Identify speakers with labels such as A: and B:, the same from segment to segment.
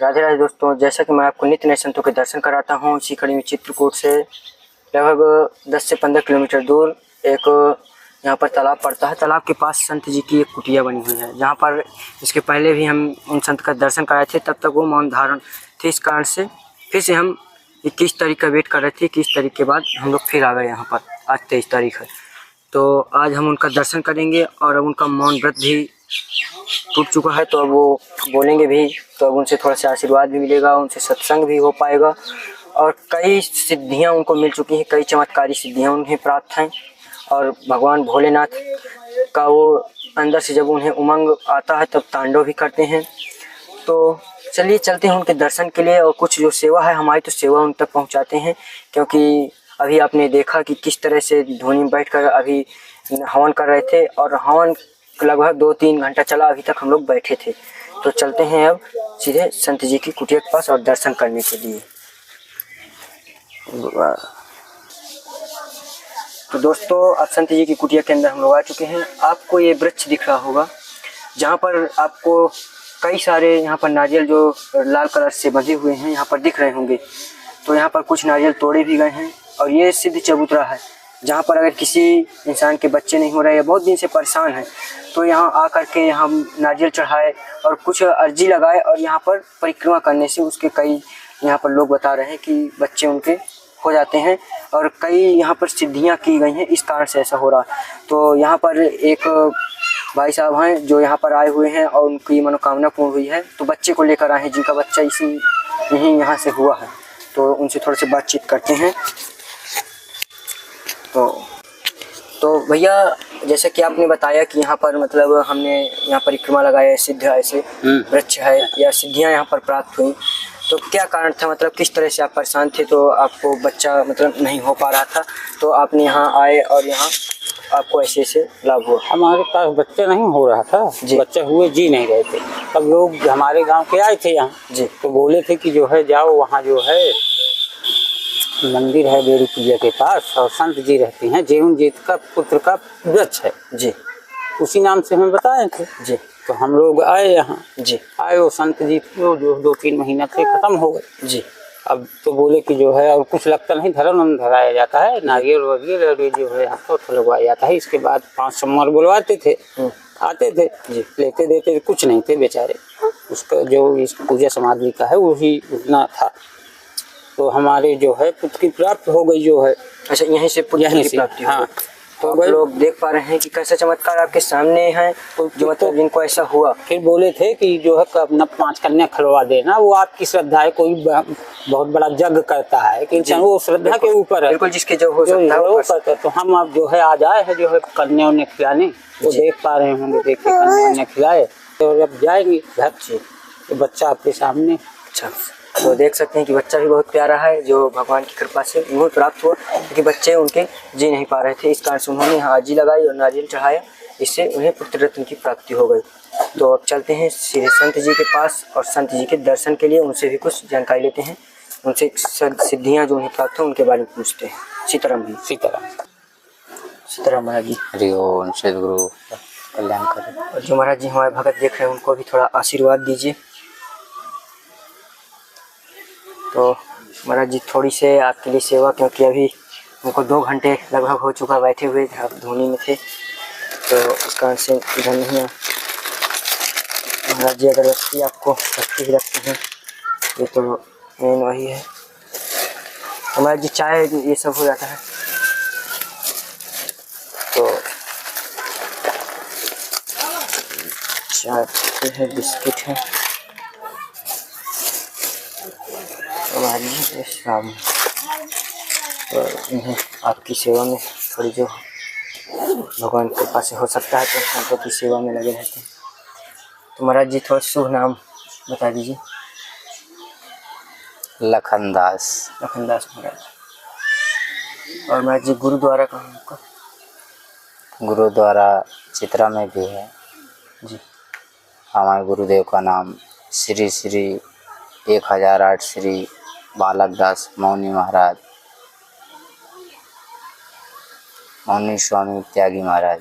A: राधे राधे दोस्तों, जैसा कि मैं आपको नित्य नए संतों के दर्शन कराता हूँ, इसी कड़ी में चित्रकूट से लगभग 10 से 15 किलोमीटर दूर एक यहाँ पर तालाब पड़ता है। तालाब के पास संत जी की एक कुटिया बनी हुई है, जहाँ पर इसके पहले भी हम उन संत का दर्शन कराए थे। तब तक वो मौन धारण थे, इस कारण से फिर से हम 21 तारीख का वेट कर रहे थे। 21 तारीख के बाद हम लोग फिर आ गए यहाँ पर। आज 23 तारीख है, तो आज हम उनका दर्शन करेंगे और अब उनका मौन व्रत भी टूट चुका है, तो अब वो बोलेंगे भी, तो अब उनसे थोड़ा सा आशीर्वाद भी मिलेगा, उनसे सत्संग भी हो पाएगा और कई सिद्धियां उनको मिल चुकी हैं, कई चमत्कारी सिद्धियां उन्हें प्राप्त हैं। और भगवान भोलेनाथ का वो अंदर से जब उन्हें उमंग आता है तब तांडव भी करते हैं। तो चलिए चलते हैं उनके दर्शन के लिए, और कुछ जो सेवा है हमारी, तो सेवा उन तक पहुंचाते हैं। क्योंकि अभी आपने देखा कि किस तरह से धूनी में बैठकर अभी हवन कर रहे थे, और हवन लगभग 2-3 घंटा चला, अभी तक हम लोग बैठे थे। तो चलते हैं अब सीधे संत जी की कुटिया के पास और दर्शन करने के लिए। तो दोस्तों, अब संत जी की कुटिया के अंदर हम लोग आ चुके हैं। आपको ये वृक्ष दिख रहा होगा, जहाँ पर आपको कई सारे यहाँ पर नारियल जो लाल कलर से बंधे हुए हैं यहाँ पर दिख रहे होंगे। तो यहाँ पर कुछ नारियल तोड़े भी गए हैं, और ये सिद्ध चबूतरा है, जहाँ पर अगर किसी इंसान के बच्चे नहीं हो रहे या बहुत दिन से परेशान है, तो यहाँ आकर के यहाँ नारियल चढ़ाए और कुछ अर्जी लगाए, और यहाँ पर परिक्रमा करने से उसके कई यहाँ पर लोग बता रहे हैं कि बच्चे उनके हो जाते हैं, और कई यहाँ पर सिद्धियाँ की गई हैं, इस कारण से ऐसा हो रहा। तो यहाँ पर एक भाई साहब हैं जो यहाँ पर आए हुए हैं और उनकी मनोकामना पूर्ण हुई है, तो बच्चे को लेकर आए हैं, जिनका बच्चा यहीं यहाँ से हुआ है। तो उनसे थोड़ी सी बातचीत करते हैं। तो भैया, जैसे कि आपने बताया कि यहाँ पर मतलब हमने यहाँ परिक्रमा लगाया, सिद्ध ऐसे वृक्ष है या सिद्धियाँ यहाँ पर प्राप्त हुई, तो क्या कारण था? मतलब किस तरह से आप परेशान थे, तो आपको बच्चा मतलब नहीं हो पा रहा था, तो आपने यहाँ आए और यहाँ आपको ऐसे लाभ हुआ?
B: हमारे पास बच्चा नहीं हो रहा था, बच्चे हुए जी नहीं रहे थे। तब लोग हमारे गांव के आए थे यहाँ जी, तो बोले थे कि जो है जाओ वहाँ जो है मंदिर है बेड़ी पूजा के पास, और संत जी रहते हैं, जीवन जीत का पुत्र का वृक्ष है जी, उसी नाम से हमें बताए थे जी। तो हम लोग आए यहाँ जी, आए, वो संत जी जो 2-3 महीना थे खत्म हो गए जी। अब तो बोले कि जो है और कुछ लगता नहीं, धर्म धराया जाता है, नारियल वगैरह और जो है हाथों लगवाया जाता है। इसके बाद 5 सोमवार बुलवाते थे, आते थे जी, लेते देते कुछ नहीं थे बेचारे, उसका जो इस पूजा सामग्री का है वही उतना था। तो हमारे जो है पुत्र की प्राप्त हो गई जो है।
A: अच्छा, यहीं से पुत्र की प्राप्ति? हाँ। तो आप लोग देख पा रहे हैं कि कैसा चमत्कार आपके सामने है, तो जो मतलब जिनको ऐसा हुआ।
B: फिर बोले थे कि जो है अपना 5 कन्या खिलवा देना, वो आपकी श्रद्धा है, कोई बहुत बड़ा जग करता है कि वो श्रद्धा के ऊपर है, बिल्कुल जिसके जो हो सकता है वो करता है। तो हम अब जो है आज आए हैं जो है कन्या उन्हें खिलाने, वो देख पा रहे होंगे, देखिए कन्या उन्हें खिलाए, तो जब जाएंगे घर से तो बच्चा आपके सामने।
A: अच्छा, तो देख सकते हैं कि बच्चा भी बहुत प्यारा है, जो भगवान की कृपा से उन्हें प्राप्त हुआ, क्योंकि बच्चे उनके जी नहीं पा रहे थे, इस कारण से उन्होंने यहाँ अर्जी लगाई और नारियल चढ़ाया, इससे उन्हें पुत्र रत्न की प्राप्ति हो गई। तो अब चलते हैं सीधे संत जी के पास और संत जी के दर्शन के लिए उनसे भी कुछ जानकारी लेते हैं, उनसे सिद्धियाँ जो उन्हें प्राप्त हो उनके बारे में पूछते हैं। सीताराम जी। सीताराम महाराज जी।
B: हरिओम सद्गुरु कल्याण करें।
A: और जो महाराज जी हमारे भगत देख रहे हैं उनको भी थोड़ा आशीर्वाद दीजिए। तो महाराज जी, थोड़ी से आपके लिए सेवा, क्योंकि अभी उनको 2 घंटे लगभग हो चुका बैठे हुए, आप धोनी में थे, तो इस कारण से इधर नहीं है। महाराज जी अगरबत्ती आपको रखती ही रखते हैं, ये तो मेन वही है। तो महाराज जी चाय ये सब हो जाता है, तो चाय है, बिस्किट है, शाम तो इन्हें आपकी सेवा में थोड़ी जो भगवान के पास से हो सकता है, तो संतों की सेवा में लगे रहते हैं। तो महाराज जी थोड़ा शुभ नाम बता दीजिए।
B: लखनदास।
A: लखनदास महाराज। और महाराज जी गुरुद्वारा कहाँ है आपका?
B: गुरुद्वारा चित्रा में भी है
A: जी।
B: हमारे गुरुदेव का नाम श्री श्री 1008 श्री बालक दास मौनी महाराज, मौनी स्वामी त्यागी महाराज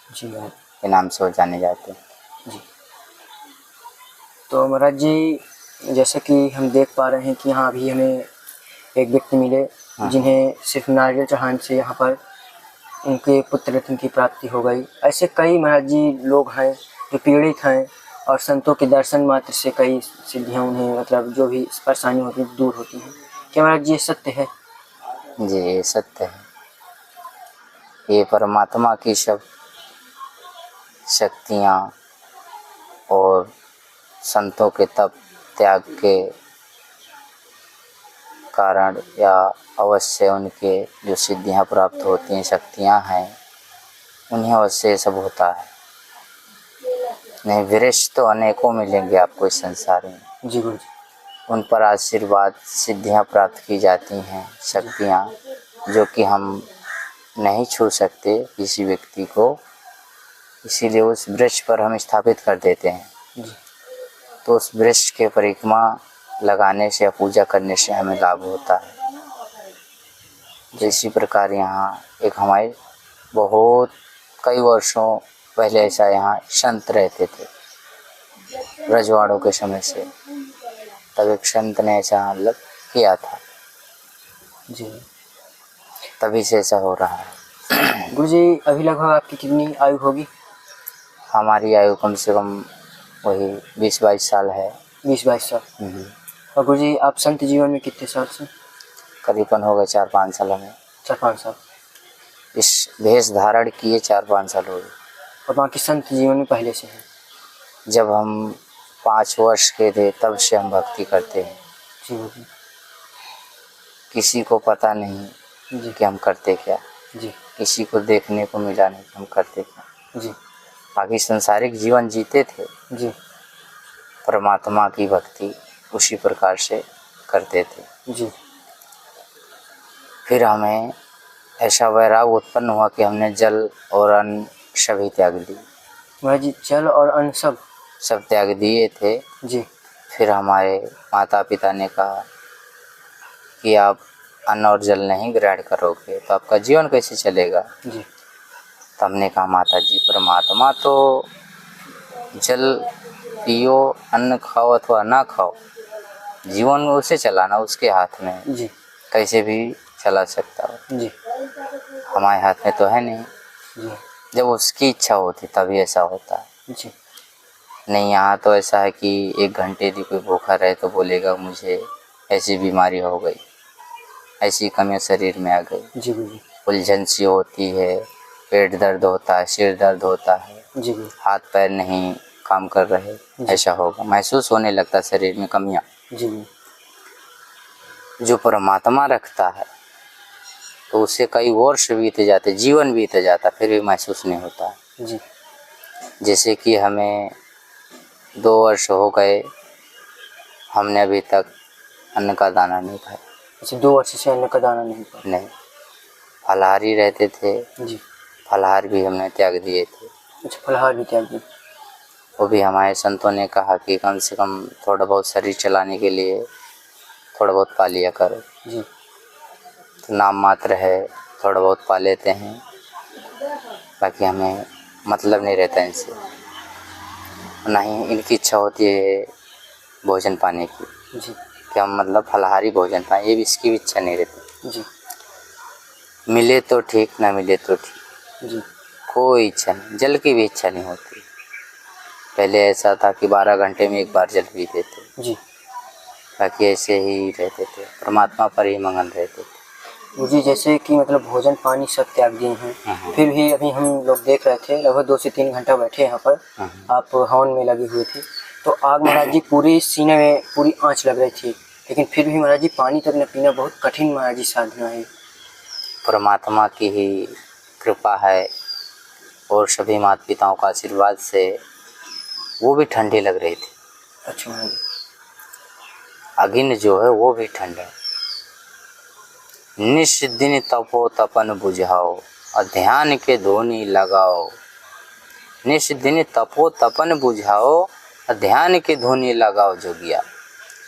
A: जी
B: के नाम से वो जाने जाते हैं
A: जी। तो महाराज जी जैसे कि हम देख पा रहे हैं कि यहाँ अभी हमें एक व्यक्ति मिले जिन्हें सिर्फ नारियल चढ़ाने से यहाँ पर उनके पुत्र रत्न की प्राप्ति हो गई। ऐसे कई महाराज जी लोग हैं जो पीड़ित हैं और संतों के दर्शन मात्र से कई सिद्धियाँ उन्हें मतलब जो भी परेशानी होती है दूर होती हैं। क्या महाराज जी ये सत्य है?
B: जी ये सत्य है। ये परमात्मा की सब शक्तियाँ और संतों के तप त्याग के कारण या अवश्य उनके जो सिद्धियां प्राप्त होती हैं, शक्तियां हैं, उन्हें अवश्य सब होता है। नहीं विरश तो अनेकों मिलेंगे आपको इस संसार में।
A: जी गुरु जी।
B: उन पर आशीर्वाद सिद्धियां प्राप्त की जाती हैं, शक्तियां जो कि हम नहीं छू सकते किसी व्यक्ति को, इसीलिए उस वृक्ष पर हम स्थापित कर देते हैं।
A: जी।
B: तो उस वृक्ष के परिक्रमा लगाने से या पूजा करने से हमें लाभ होता है। तो इसी प्रकार यहाँ एक हमारे बहुत कई वर्षों पहले ऐसा यहाँ संत रहते थे, रजवाड़ों के समय से। तब एक संत ने ऐसा मतलब किया था,
A: जी
B: तभी से ऐसा हो रहा है।
A: गुरु जी अभी लगभग आपकी कितनी आयु होगी?
B: हमारी आयु कम से कम वही 20-22 साल है।
A: 20-22 साल। और गुरु जी आप संत जीवन में कितने साल से?
B: करीबन हो गए 4-5 साल हमें।
A: 4-5 साल।
B: इस भेष धारण किए 4-5 साल हो गए।
A: और बाकी संत जीवन में पहले से है?
B: जब हम 5 वर्ष के थे तब से हम भक्ति करते हैं।
A: जी।
B: किसी को पता नहीं
A: जी
B: कि हम करते क्या,
A: जी।
B: किसी को देखने को मिला नहीं हम करते क्या।
A: जी।
B: बाकी संसारिक जीवन जीते थे
A: जी।
B: परमात्मा की भक्ति उसी प्रकार से करते थे।
A: जी।
B: फिर हमें ऐसा वैराग उत्पन्न हुआ कि हमने जल और अन्न सभी त्याग दिए।
A: महाराज जी जल और अन्न सब
B: त्याग दिए थे।
A: जी।
B: फिर हमारे माता पिता ने कहा कि आप अन्न और जल नहीं ग्रहण करोगे तो आपका जीवन कैसे चलेगा।
A: जी।
B: तो हमने कहा माता जी परमात्मा तो जल पियो, अन्न खाओ अथवा ना खाओ, जीवन उसे चलाना उसके हाथ में है।
A: जी।
B: कैसे भी चला सकता हो।
A: जी।
B: हमारे हाथ में तो है नहीं।
A: जी।
B: जब उसकी इच्छा होती तभी ऐसा होता है।
A: जी।
B: नहीं यहाँ तो ऐसा है कि 1 घंटे भी कोई भूखा रहे तो बोलेगा मुझे ऐसी बीमारी हो गई, ऐसी कमियाँ शरीर में आ गई।
A: जी।
B: उलझन सी होती है, पेट दर्द होता है, सिर दर्द होता है,
A: जी।
B: हाथ पैर नहीं काम कर रहे, ऐसा होगा, महसूस होने लगता शरीर में कमियाँ।
A: जी।
B: जो परमात्मा रखता है तो उसे कई वर्ष बीत जाते, जीवन बीत जाता, फिर भी महसूस नहीं होता।
A: जी।
B: जैसे कि हमें 2 वर्ष हो गए, हमने अभी तक अन्न का दाना नहीं खाया।
A: अच्छा 2 वर्ष से अन्न का दाना नहीं खाया?
B: नहीं, फलाहारी रहते थे।
A: जी।
B: फलाहार भी हमने त्याग दिए थे।
A: अच्छा फलाहार भी त्याग दिए?
B: वो भी हमारे संतों ने कहा कि कम से कम थोड़ा बहुत शरीर चलाने के लिए थोड़ा बहुत पा लिया करो।
A: जी।
B: तो नाम मात्र है, थोड़ा बहुत पा लेते हैं, बाकी हमें मतलब नहीं रहता इनसे, ना ही इनकी इच्छा होती है भोजन पाने की।
A: जी।
B: कि हम मतलब फलाहारी भोजन पाएँ, ये भी इसकी भी इच्छा नहीं रहती।
A: जी।
B: मिले तो ठीक, ना मिले तो ठीक।
A: जी।
B: कोई इच्छा नहीं, जल की भी इच्छा नहीं होती। पहले ऐसा था कि 12 घंटे में 1 बार जल पीते थे।
A: जी।
B: बाकी ऐसे ही रहते थे, परमात्मा पर ही मगन रहते थे।
A: जी जैसे कि मतलब भोजन पानी सब त्याग दिए हैं, फिर भी अभी हम लोग देख रहे थे लगभग 2 से 3 घंटा बैठे यहाँ पर, आप हवन में लगे हुए थे, तो आग महाराज जी पूरी सीने में पूरी आंच लग रही थी, लेकिन फिर भी महाराज जी पानी तक न पीना बहुत कठिन महाराज जी साधना है।
B: परमात्मा की ही कृपा है और सभी माता पिताओं का आशीर्वाद से वो भी ठंडी लग रही थी।
A: अच्छा महाराज जी।
B: अग्नि जो है वो भी ठंडा है। निश दिन तपो तपन बुझाओ और ध्यान के धोनी लगाओ। निश दिन तपो तपन बुझाओ और ध्यान के धोनी लगाओ जोगिया।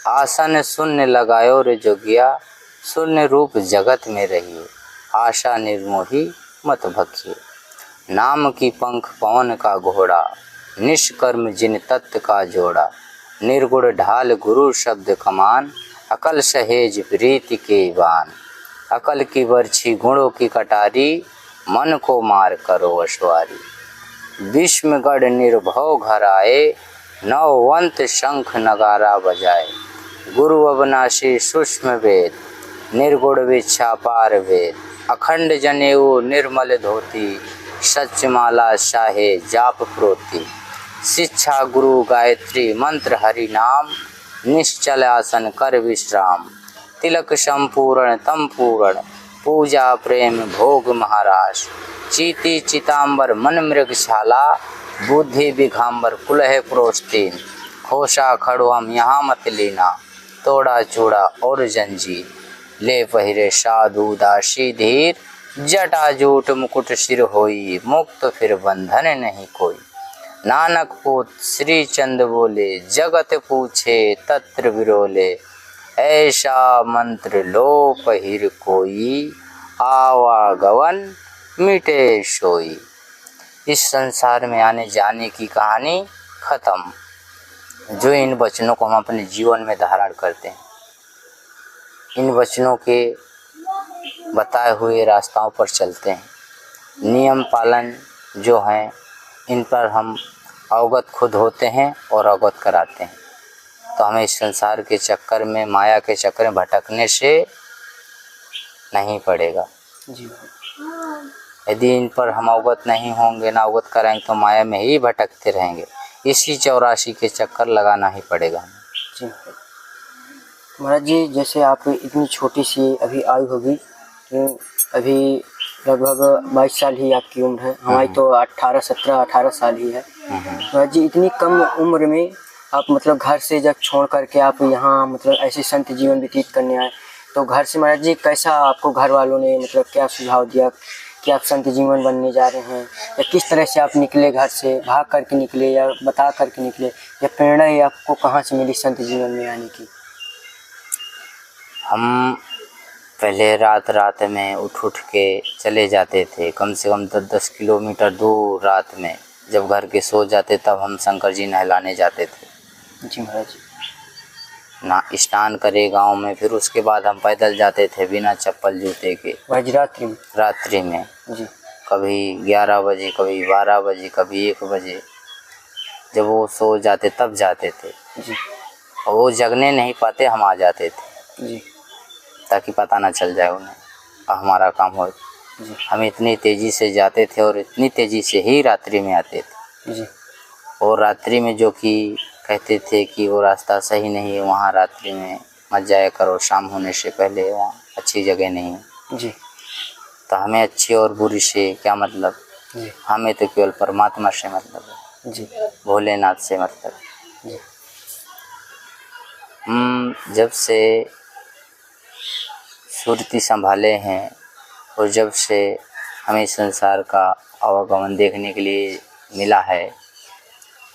B: आसन शून्य लगायो रे जोगिया, शून्य रूप जगत में रहिए। आशा निर्मोही मत भखिए। नाम की पंख पवन का घोड़ा, निष्कर्म जिन तत्व का जोड़ा। निर्गुण ढाल गुरु शब्द कमान, अकल सहेज प्रीति के बान। अकल की बर्छी गुणों की कटारी, मन को मार करो अश्वारी। विष्णुगढ़ निर्भव घर आए, नववंत शंख नगारा बजाए। गुरु अविनाशी सूक्ष्म वेद, निर्गुण विच्छा पार वेद। अखंड जनेऊ निर्मल धोती, सच माला शाहे जाप प्रोति। शिक्षा गुरु गायत्री मंत्र हरि नाम, निश्चल आसन कर विश्राम। तिलक संपूर्ण तम पूर्ण, पूजा प्रेम भोग महाराज। चीति चितांबर मन मृगशाला, बुद्धि विघांबर कुलह प्रोस्तीन। खोसा खड़ुआम यहाँ मत लेना, तोड़ा चूड़ा और जंजीर। ले पहिरे साधु दासी धीर, जटा जूट मुकुट सिर होई। मुक्त फिर बंधन नहीं कोई। नानक पूत श्री चंद बोले, जगत पूछे तत्र विरोले। ऐसा मंत्र लो पहिर कोई, आवागवन मिटे सोई। इस संसार में आने जाने की कहानी खत्म। जो इन वचनों को हम अपने जीवन में धारण करते हैं, इन वचनों के बताए हुए रास्ताओं पर चलते हैं, नियम पालन जो हैं इन पर हम अवगत खुद होते हैं और अवगत कराते हैं, तो हमें इस संसार के चक्कर में, माया के चक्कर में भटकने से नहीं पड़ेगा। यदि इन पर हम अवगत नहीं होंगे, ना अवगत कराएंगे, तो माया में ही भटकते रहेंगे। इसी 84 के चक्कर लगाना ही पड़ेगा हमें।
A: जी महाराज जी, जैसे आप इतनी छोटी सी अभी आयु होगी, अभी लगभग 22 साल ही आपकी उम्र है, हमारी तो 18 साल ही है। महाराज जी, इतनी कम उम्र में आप मतलब घर से जब छोड़ करके आप यहाँ मतलब ऐसे संत जीवन व्यतीत करने आए, तो घर से महाराज जी कैसा आपको घर वालों ने मतलब क्या सुझाव दिया कि आप संत जीवन बनने जा रहे हैं, या किस तरह से आप निकले, घर से भाग करके निकले या बता करके निकले, या प्रेरणा ही आपको कहाँ से मिली संत जीवन में आने की?
B: हम पहले रात में उठ के चले जाते थे, कम से कम 10 किलोमीटर दूर। रात में जब घर के सो जाते तब हम शंकर जी नहलाने जाते थे।
A: जी महाराज।
B: ना स्नान करे गांव में, फिर उसके बाद हम पैदल जाते थे बिना चप्पल जूते के। रात्रि में
A: जी।
B: कभी 11 बजे, कभी 12 बजे, कभी 1 बजे, जब वो सो जाते तब जाते थे
A: जी।
B: और वो जगने नहीं पाते, हम आ जाते थे
A: जी,
B: ताकि पता ना चल जाए उन्हें और हमारा काम हो जी। हम इतनी तेज़ी से जाते थे और इतनी तेज़ी से ही रात्रि में आते थे
A: जी।
B: और रात्रि में जो कि कहते थे कि वो रास्ता सही नहीं है, वहाँ रात्रि में मत जाया करो, शाम होने से पहले, वहाँ अच्छी जगह नहीं है
A: जी।
B: तो हमें अच्छी और बुरी से क्या मतलब
A: जी।
B: हमें तो केवल परमात्मा से मतलब है
A: जी,
B: भोलेनाथ से मतलब।
A: जी।
B: जब से सुरती संभाले हैं और जब से हमें संसार का आवागमन देखने के लिए मिला है,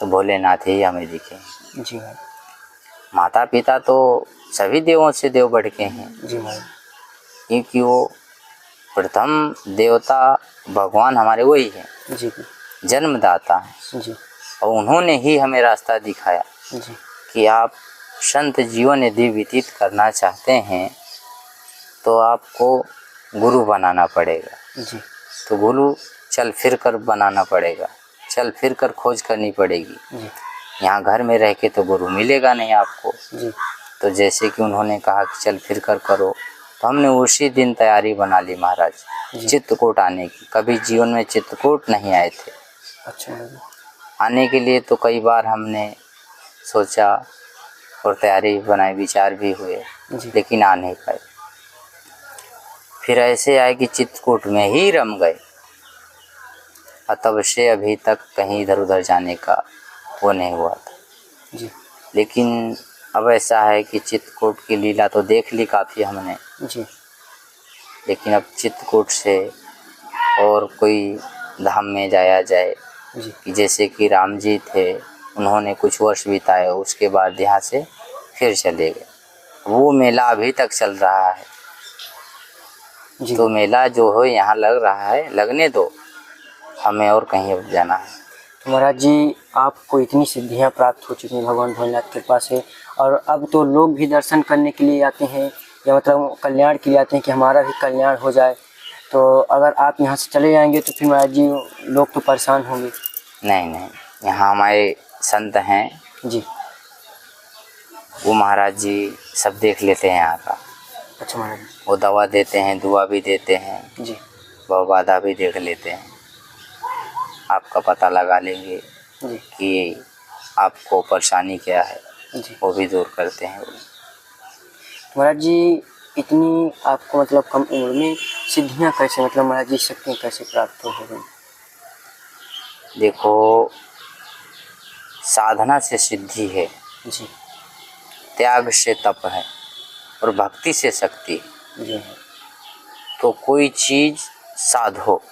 B: तो भोलेनाथ ही हमें दिखे।
A: जी भाई।
B: माता पिता तो सभी देवों से देव बढ़ के हैं।
A: जी भाई।
B: क्योंकि वो प्रथम देवता भगवान हमारे वही हैं।
A: जी।
B: जन्मदाता हैं।
A: जी।
B: और उन्होंने ही हमें रास्ता दिखाया
A: जी।
B: कि आप संत जीवन यदि व्यतीत करना चाहते हैं तो आपको गुरु बनाना पड़ेगा।
A: जी।
B: तो गुरु चल फिर कर बनाना पड़ेगा, चल फिर कर खोज करनी पड़ेगी।
A: जी।
B: यहाँ घर में रह के तो गुरु मिलेगा नहीं आपको।
A: जी।
B: तो जैसे कि उन्होंने कहा कि चल फिर कर करो, तो हमने उसी दिन तैयारी बना ली महाराज चित्रकूट आने की। कभी जीवन में चित्रकूट नहीं आए थे।
A: अच्छा।
B: आने के लिए तो कई बार हमने सोचा और तैयारी बनाई, विचार भी हुए, लेकिन आ नहीं पाए। फिर ऐसे आए कि चित्रकूट में ही रम गए और तब से अभी तक कहीं इधर उधर जाने का वो नहीं हुआ था
A: जी।
B: लेकिन अब ऐसा है कि चित्रकूट की लीला तो देख ली काफ़ी हमने
A: जी।
B: लेकिन अब चित्रकूट से और कोई धाम में जाया जाए
A: जी।
B: कि जैसे कि राम जी थे, उन्होंने कुछ वर्ष बिताए, उसके बाद यहाँ से फिर चले गए। वो मेला अभी तक चल रहा है। जी। तो मेला जो हो यहाँ लग रहा है, लगने दो, हमें और कहीं अब जाना है।
A: तो महाराज जी आपको इतनी सिद्धियां प्राप्त हो चुकी हैं भगवान भोलेनाथ की कृपा से, और अब तो लोग भी दर्शन करने के लिए आते हैं, या मतलब कल्याण के लिए आते हैं कि हमारा भी कल्याण हो जाए। तो अगर आप यहाँ से चले जाएंगे तो फिर महाराज जी लोग तो परेशान होंगे।
B: नहीं नहीं, यहाँ हमारे संत हैं
A: जी,
B: वो महाराज जी सब देख लेते हैं यहाँ का।
A: अच्छा महाराज
B: वो दवा देते हैं, दुआ भी देते हैं
A: जी,
B: वो बाधा भी देख लेते हैं, आपका पता लगा लेंगे
A: जी
B: कि आपको परेशानी क्या है,
A: जी।
B: वो भी दूर करते हैं।
A: महाराज जी इतनी आपको मतलब कम उम्र में सिद्धियां कैसे, मतलब महाराज जी शक्तियाँ कैसे प्राप्त हो गई?
B: देखो, साधना से सिद्धि है,
A: जी
B: त्याग से तप है, और भक्ति से शक्ति।
A: जी
B: तो कोई चीज़ साधो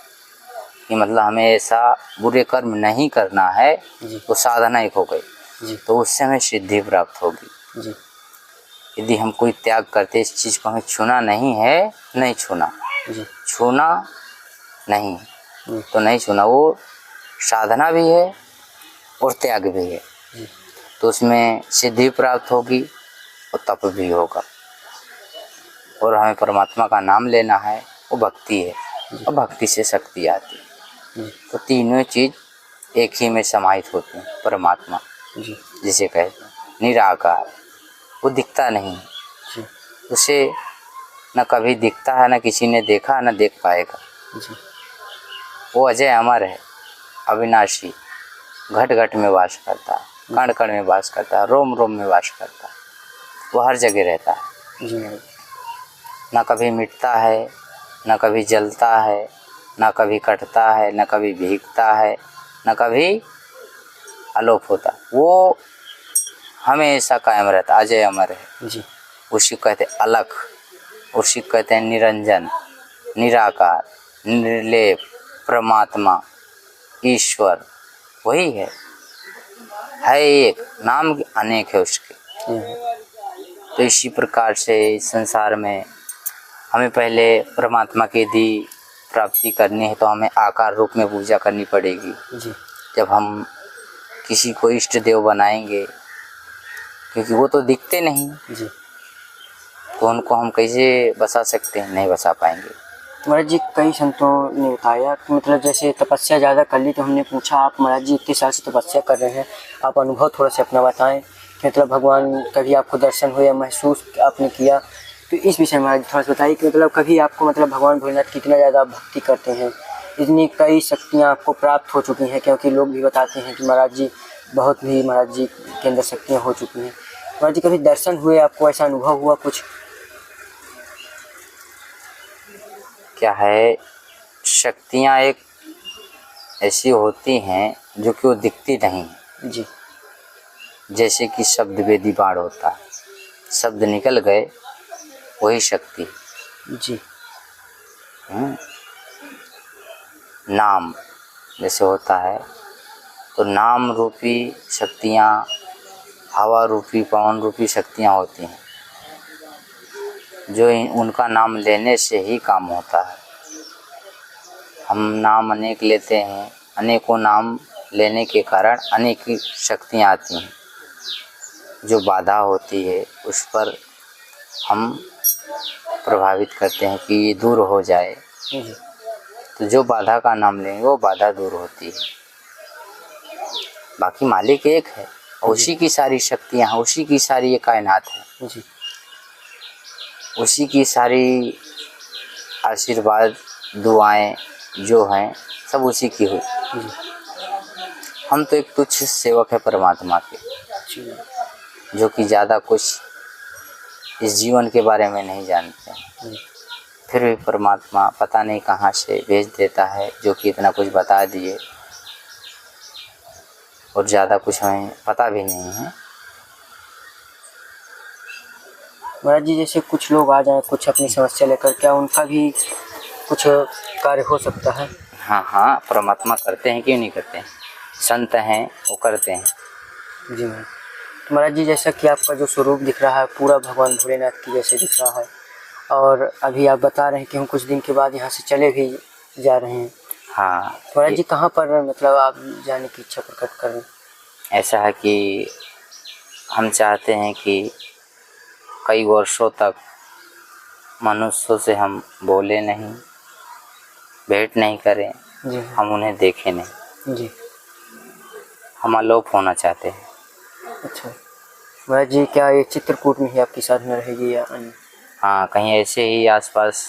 B: कि मतलब हमें ऐसा बुरे कर्म नहीं करना है, तो साधना एक हो गई, तो उससे हमें सिद्धि प्राप्त होगी।
A: जी
B: यदि हम कोई त्याग करते, इस चीज़ को हमें छूना नहीं है, नहीं छूना, छूना नहीं तो नहीं छूना, वो साधना भी है और त्याग भी है, तो उसमें सिद्धि प्राप्त होगी और तप भी होगा। और हमें परमात्मा का नाम लेना है, वो भक्ति है, और भक्ति से शक्ति आती है। तो तीनों चीज़ एक ही में समाहित होती हैं। परमात्मा जिसे कहते हैं निराकार, वो दिखता नहीं, उसे न कभी दिखता है, न किसी ने देखा, न देख पाएगा। वो अजय अमर है, अविनाशी, घट घट में वास करता है, कण कण में वास करता है, रोम रोम में वास करता है, वो हर जगह रहता है। न कभी मिटता है, न कभी जलता है, न कभी कटता है, न कभी भीगता है, न कभी अलोप होता, वो हमेशा कायम रहता, अजय अमर है जी। उसी को कहते हैं अलख, उसी को कहते हैं निरंजन, निराकार, निर्लेप, परमात्मा, ईश्वर, वही है एक, नाम अनेक है उसके। तो इसी प्रकार से इस संसार में हमें पहले परमात्मा की यदि प्राप्ति करनी है तो हमें आकार रूप में पूजा करनी पड़ेगी जी। जब हम किसी को इष्ट देव बनाएंगे, क्योंकि वो तो दिखते नहीं जी, तो उनको हम कैसे बसा सकते हैं, नहीं बसा पाएंगे।
A: महाराज जी कई संतों ने बताया कि मतलब जैसे तपस्या ज़्यादा कर ली, तो हमने पूछा आप महाराज जी इतने साल से तपस्या कर रहे हैं, आप अनुभव थोड़ा सा अपना बताएं कि मतलब भगवान कभी आपको दर्शन हुए या महसूस आपने किया, तो इस विषय में महाराज थोड़ा सा बताइए कि मतलब कभी आपको मतलब भगवान भोलेनाथ कितना ज़्यादा भक्ति करते हैं, इतनी कई शक्तियाँ आपको प्राप्त हो चुकी हैं, क्योंकि लोग भी बताते हैं कि महाराज जी बहुत भी महाराज जी के अंदर शक्तियाँ हो चुकी हैं। महाराज जी कभी दर्शन हुए, आपको ऐसा अनुभव हुआ कुछ?
B: क्या है, शक्तियाँ एक ऐसी होती हैं जो कि वो दिखती नहीं जी। जैसे कि शब्द वेदी बाण होता है, शब्द निकल गए वही शक्ति जी। नाम जैसे होता है, तो नाम रूपी शक्तियाँ, हवा रूपी, पवन रूपी शक्तियाँ होती हैं, जो उनका नाम लेने से ही काम होता है। हम नाम अनेक लेते हैं, अनेकों नाम लेने के कारण अनेक शक्तियाँ आती हैं, जो बाधा होती है उस पर हम प्रभावित करते हैं कि ये दूर हो जाए, तो जो बाधा का नाम लेंगे वो बाधा दूर होती है। बाकी मालिक एक है, उसी की सारी शक्तियाँ हैं, उसी की सारी ये कायनात है जी। उसी की सारी आशीर्वाद दुआएं जो हैं सब उसी की हुई। हम तो एक तुच्छ सेवक है परमात्मा के, जो कि ज़्यादा कुछ इस जीवन के बारे में नहीं जानते हैं, फिर भी परमात्मा पता नहीं कहाँ से भेज देता है जो कि इतना कुछ बता दिए, और ज़्यादा कुछ हमें पता भी नहीं है।
A: महाराज जी जैसे कुछ लोग आ जाएं कुछ अपनी समस्या लेकर, क्या उनका भी कुछ कार्य हो सकता है?
B: हाँ हाँ, परमात्मा करते हैं, क्यों नहीं करते हैं, संत हैं वो करते हैं
A: जी। तो महाराज जी जैसा कि आपका जो स्वरूप दिख रहा है पूरा भगवान भोलेनाथ की जैसे दिख रहा है, और अभी आप बता रहे हैं कि हम कुछ दिन के बाद यहाँ से चले भी जा रहे हैं,
B: हाँ।
A: महाराज जी कहाँ पर मतलब आप जाने की इच्छा प्रकट कर रहे हैं?
B: ऐसा है कि हम चाहते हैं कि कई वर्षों तक मनुष्यों से हम बोले नहीं, भेंट नहीं करें,
A: जी
B: हम उन्हें देखें नहीं,
A: जी।
B: हम अलोप होना चाहते हैं।
A: अच्छा महाराज जी, क्या ये चित्रकूट में ही आपके साथ में रहेगी या अन्य?
B: हाँ, कहीं ऐसे ही आसपास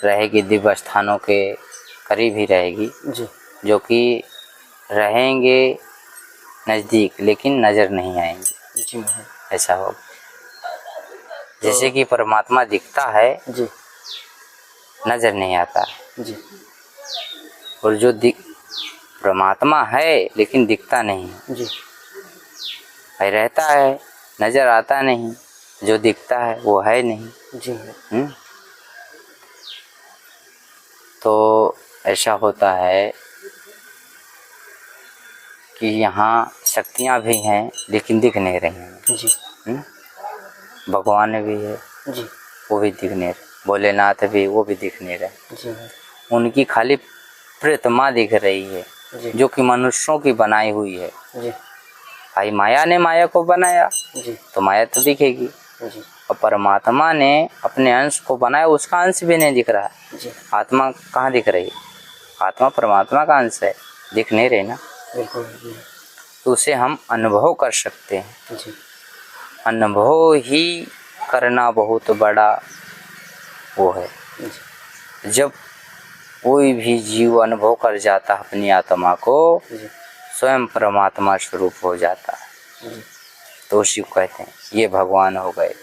B: रहेगी, दिव्य स्थानों के करीब ही रहेगी
A: जी
B: जो कि रहेंगे नज़दीक लेकिन नज़र नहीं आएंगे।
A: जी महाराज।
B: ऐसा होगा जैसे कि परमात्मा दिखता है
A: जी
B: नज़र नहीं आता,
A: जी
B: और जो परमात्मा है लेकिन दिखता नहीं
A: जी
B: है, रहता है नज़र आता नहीं, जो दिखता है वो है नहीं।
A: जी
B: तो ऐसा होता है कि यहाँ शक्तियाँ भी हैं लेकिन दिख नहीं रही हैं।
A: जी
B: भगवान भी है,
A: जी
B: वो भी दिख नहीं रहे, भोलेनाथ भी, वो भी दिख नहीं रहे।
A: जी
B: उनकी खाली प्रतिमा दिख रही है
A: जी
B: जो कि मनुष्यों की बनाई हुई है।
A: जी
B: भाई माया ने माया को बनाया
A: जी
B: तो माया तो दिखेगी,
A: जी
B: और परमात्मा ने अपने अंश को बनाया, उसका अंश भी नहीं दिख रहा है।
A: जी
B: आत्मा कहाँ दिख रही है? आत्मा परमात्मा का अंश है, दिख नहीं रही ना।
A: बिल्कुल
B: तो उसे हम अनुभव कर सकते हैं।
A: जी
B: अनुभव ही करना बहुत बड़ा वो है।
A: जी
B: जब कोई भी जीव अनुभव कर जाता है अपनी आत्मा को,
A: जी
B: स्वयं परमात्मा स्वरूप हो जाता है।
A: जी
B: तो शिव कहते हैं ये भगवान हो गए,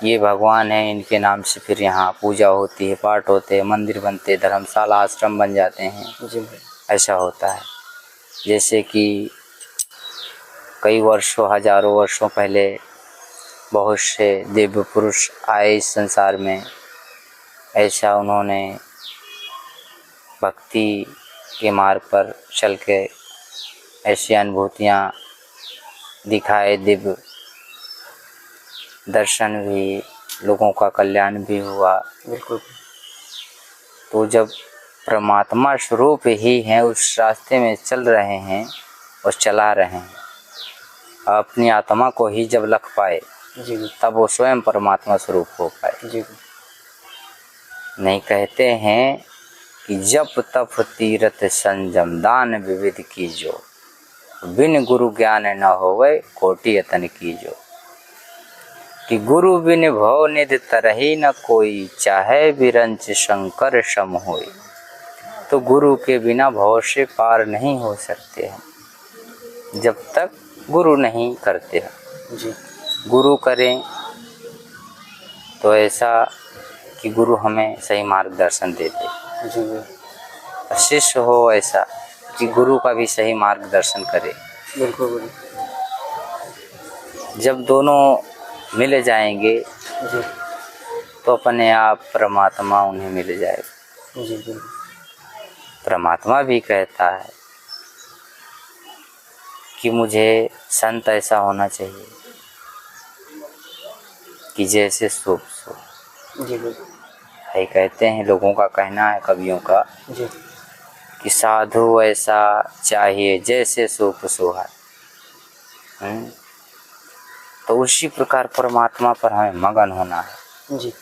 B: ये भगवान है, इनके नाम से फिर यहाँ पूजा होती है, पाठ होते हैं, मंदिर बनते, धर्मशाला आश्रम बन जाते हैं।
A: जी
B: ऐसा होता है। जैसे कि कई वर्षों, हजारों वर्षों पहले बहुत से दिव्य पुरुष आए इस संसार में। ऐसा उन्होंने भक्ति के मार्ग पर चल के ऐसी अनुभूतियाँ दिखाए, दिव्य दर्शन भी, लोगों का कल्याण भी हुआ।
A: बिल्कुल।
B: तो जब परमात्मा स्वरूप ही हैं, उस रास्ते में चल रहे हैं और चला रहे हैं, अपनी आत्मा को ही जब लख पाए
A: जी
B: तब वो स्वयं परमात्मा स्वरूप हो पाए।
A: जी
B: नहीं कहते हैं कि जप तप तीरथ संजम दान विविध कीजो, बिन गुरु ज्ञान न होवे कोटि यतन कीजो। कि गुरु बिन भव निधि तरही न कोई, चाहे बिरंच शंकर सम होई। तो गुरु के बिना भव से पार नहीं हो सकते हैं जब तक गुरु नहीं करते हैं।
A: जी
B: गुरु करें तो ऐसा कि गुरु हमें सही मार्गदर्शन देते,
A: जी
B: शिष्य हो ऐसा कि गुरु का भी सही मार्गदर्शन करे।
A: बिल्कुल।
B: जब दोनों मिल जाएंगे
A: जी
B: तो अपने आप परमात्मा उन्हें मिल जाएगा।
A: जी बिल्कुल।
B: परमात्मा भी कहता है कि मुझे संत ऐसा होना चाहिए कि जैसे सूप सो।
A: जी बिल्कुल।
B: है कहते हैं, लोगों का कहना है, कवियों का,
A: जी
B: कि साधु ऐसा चाहिए जैसे सूप सोहा। तो उसी प्रकार परमात्मा पर हमें मगन होना है।
A: जी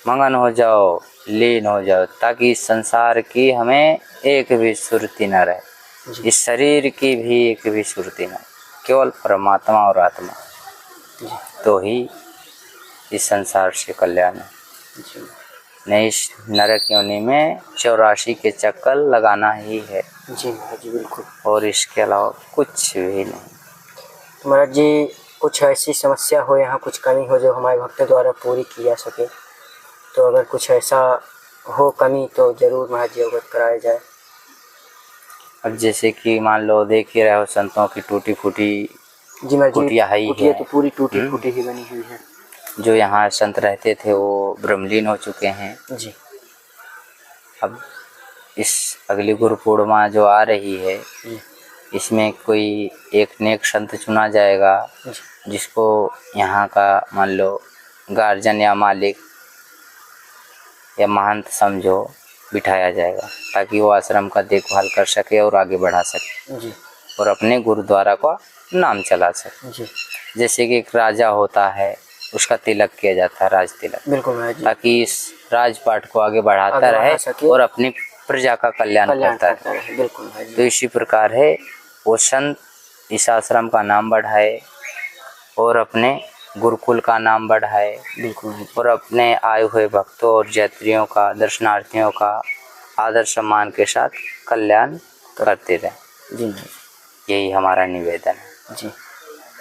B: मगन हो जाओ, लीन हो जाओ, ताकि इस संसार की हमें एक भी सुरती न रहे,
A: जी
B: इस शरीर की भी एक भी सुरती न, केवल परमात्मा और आत्मा, तो ही इस संसार से कल्याण है।
A: जी
B: नहीं इस नरक योनि में 84 के चक्कर लगाना ही है,
A: जी महाराज जी बिल्कुल।
B: और इसके अलावा कुछ भी नहीं।
A: महाराज जी कुछ ऐसी समस्या हो, यहाँ कुछ कमी हो जो हमारे भक्तों द्वारा पूरी की जा सके, तो अगर कुछ ऐसा हो कमी तो जरूर महाराज जी अवगत कराया जाए।
B: अब जैसे कि मान लो देख ही रहे हो, संतों की टूटी फूटी
A: जी महाराज जी,
B: कुटिया है,
A: तो पूरी टूटी फूटी ही बनी हुई है।
B: जो यहाँ संत रहते थे वो ब्रह्मलीन हो चुके हैं।
A: जी
B: अब इस अगली गुरु पूर्णिमा जो आ रही है, इसमें कोई एक नेक संत चुना जाएगा जिसको यहाँ का मान लो गार्जियन या मालिक या महंत समझो,
C: बिठाया जाएगा ताकि वो आश्रम का देखभाल कर सके और आगे बढ़ा सके
A: जी
C: और अपने गुरुद्वारा का नाम चला सके।
A: जी
C: जैसे कि एक राजा होता है, उसका तिलक किया जाता है, राज तिलक,
A: बिल्कुल महाराज जी।
C: ताकि इस राजपाट को आगे बढ़ाता
A: आगे
C: रहे
A: बढ़ा सके
C: और अपनी प्रजा का कल्याण करता रहे।
A: रहे। बिल्कुल महाराज जी।
C: तो इसी प्रकार है वो संत इस आश्रम का नाम बढ़ाए और अपने गुरुकुल का नाम बढ़ाए
A: बिल्कुल महाराज
C: और अपने आए हुए भक्तों और यात्रियों का, दर्शनार्थियों का आदर सम्मान के साथ कल्याण करते रहे।
A: जी महाराज
C: यही हमारा निवेदन है।
A: जी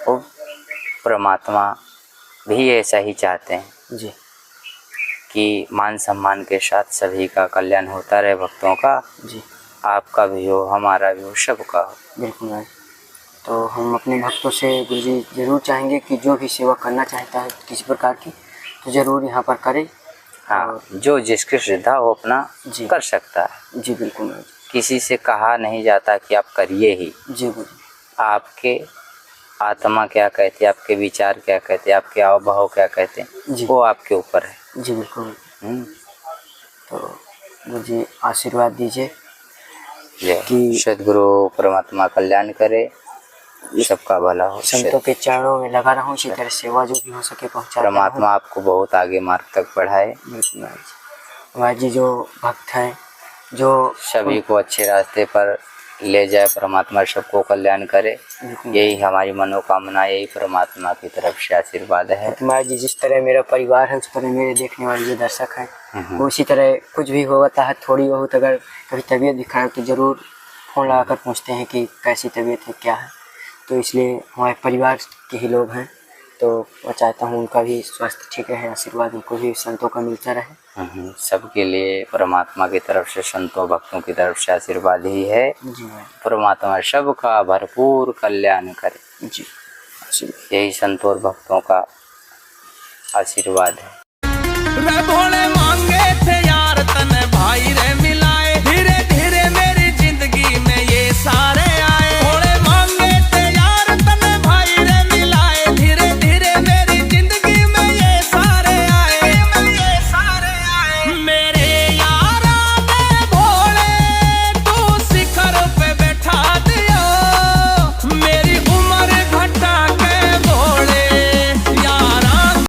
C: और परमात्मा भी ऐसा ही चाहते हैं
A: जी
C: कि मान सम्मान के साथ सभी का कल्याण होता रहे, भक्तों का,
A: जी
C: आपका भी हो, हमारा भी हो, सबका हो।
A: बिल्कुल महाराज। तो हम अपने भक्तों से गुरुजी जरूर चाहेंगे कि जो भी सेवा करना चाहता है किसी प्रकार की तो जरूर यहाँ पर करे।
C: हाँ, जो जिसकी श्रद्धा हो अपना
A: जी
C: कर सकता है।
A: जी बिल्कुल महाराज।
C: किसी से कहा नहीं जाता कि आप करिए ही।
A: जी गुरुजी।
C: आपके आत्मा क्या कहते हैं, आपके विचार क्या कहते हैं, आपके हाव भाव क्या कहते हैं,
A: जी
C: वो आपके ऊपर है।
A: जी बिल्कुल। तो गुरुजी आशीर्वाद दीजिए
C: कि सदगुरु परमात्मा कल्याण करे, सबका भला हो।
A: संतों के चरणों में लगा रहूं, इसी तरह सेवा जो भी हो सके पहुंचाता रहूं।
C: परमात्मा आपको बहुत आगे मार्ग तक बढ़ाए।
A: बिल्कुल महाराज जी। जो भक्त हैं जो
C: सभी को अच्छे रास्ते पर ले जाए, परमात्मा सबको कल्याण करे, यही हमारी मनोकामना, यही परमात्मा की तरफ से आशीर्वाद है।
A: महाराज जी जिस तरह मेरा परिवार है उस तरह मेरे देखने वाले जो दर्शक हैं वो उसी तरह कुछ भी होता है थोड़ी बहुत अगर कभी तबीयत भी खराब तो ज़रूर फ़ोन लगाकर पूछते हैं कि कैसी तबीयत है, क्या है। तो इसलिए हमारे परिवार के ही लोग हैं, तो मैं चाहता हूँ उनका भी स्वास्थ्य ठीक रहे, आशीर्वाद उनको भी संतों का मिलता रहे।
C: सबके लिए परमात्मा की तरफ से, संतों भक्तों की तरफ से आशीर्वाद ही है।
A: जी
C: परमात्मा सबका भरपूर कल्याण करे।
A: जी
C: यही संतों और भक्तों का आशीर्वाद है।